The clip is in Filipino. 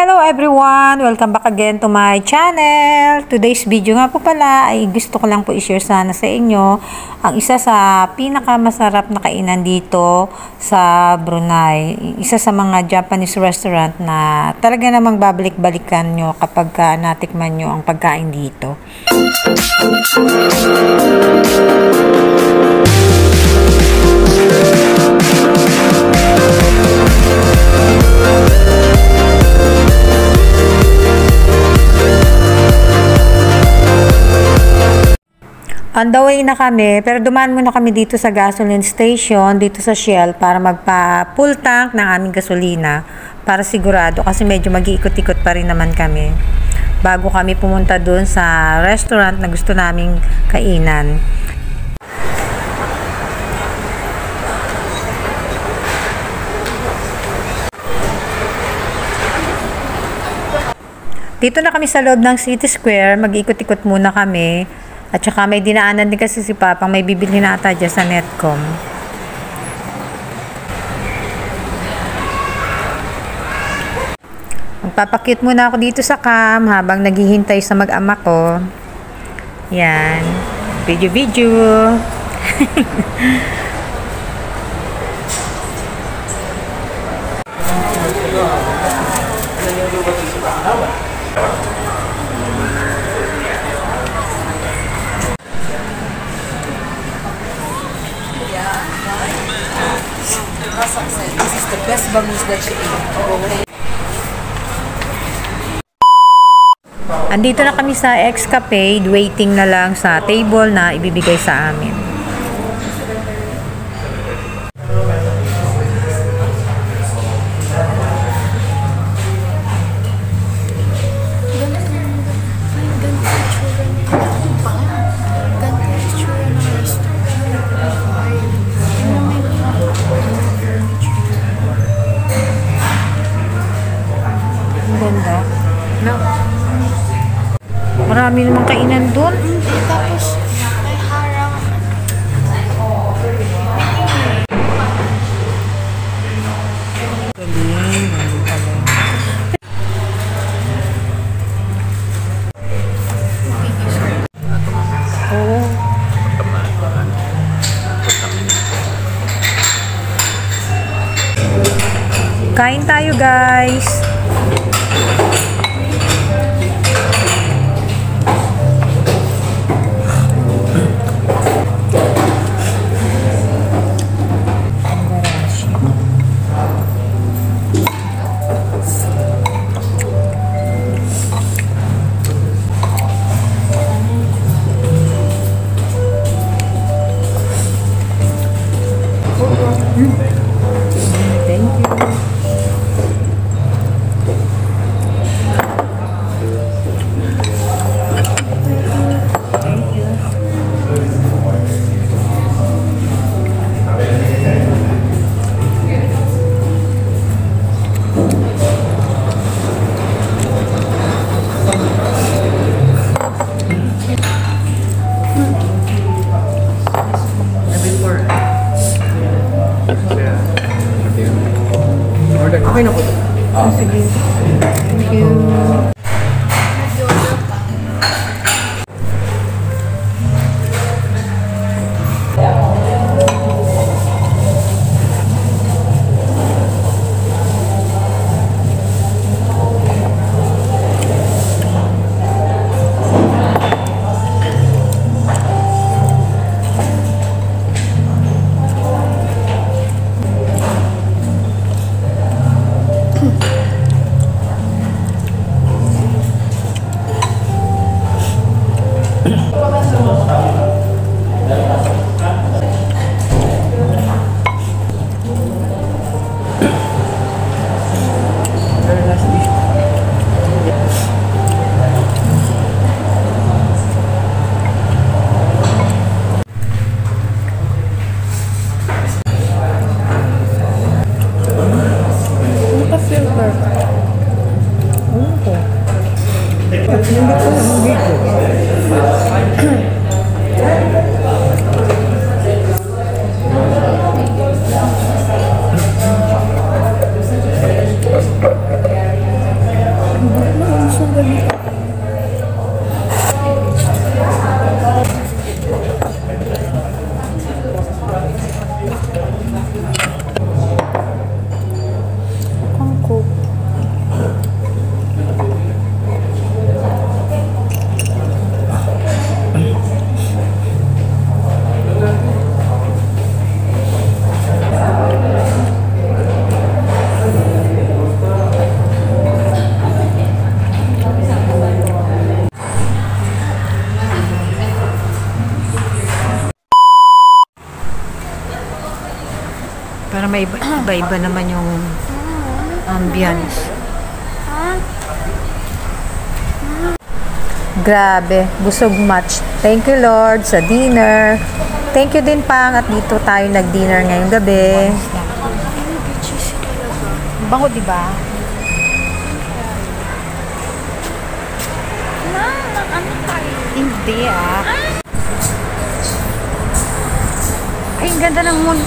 Hello everyone! Welcome back again to my channel. Today's video nga po pala ay gusto ko lang po i-share sana sa inyo ang isa sa pinakamasarap na kainan dito sa Brunei. Isa sa mga Japanese restaurant na talaga namang babalik-balikan nyo kapag natikman nyo ang pagkain dito. On the way na kami, pero dumaan muna kami dito sa gasoline station, dito sa Shell, para magpa-full tank ng aming gasolina, para sigurado, kasi medyo mag-iikot-ikot pa rin naman kami, bago kami pumunta dun sa restaurant na gusto naming kainan. Dito na kami sa loob ng City Square, mag-ikot-ikot muna kami. At saka may dinaanan din kasi si Papang may bibili na ata dyan sa Netcom. Magpapakit muna ako dito sa cam habang naghihintay sa mag-ama ko. Yan. Video-video. This is the best bangus that she ate. Andito na kami sa X-Cafe, waiting na lang sa table na ibibigay sa amin. Ganda. No. Marami namang kainan doon. Tapos may harang. Oo. Kain tayo, guys. Thank you. Okay na po. Sige. Thank you. may iba-iba naman yung ambience. Grabe, busog much. Thank you Lord sa dinner. Thank you din Pang at dito tayo nag-dinner ngayong gabi. Bango, di ba? Ano tayo? Hindi ah. Ay, ang ganda ng moon.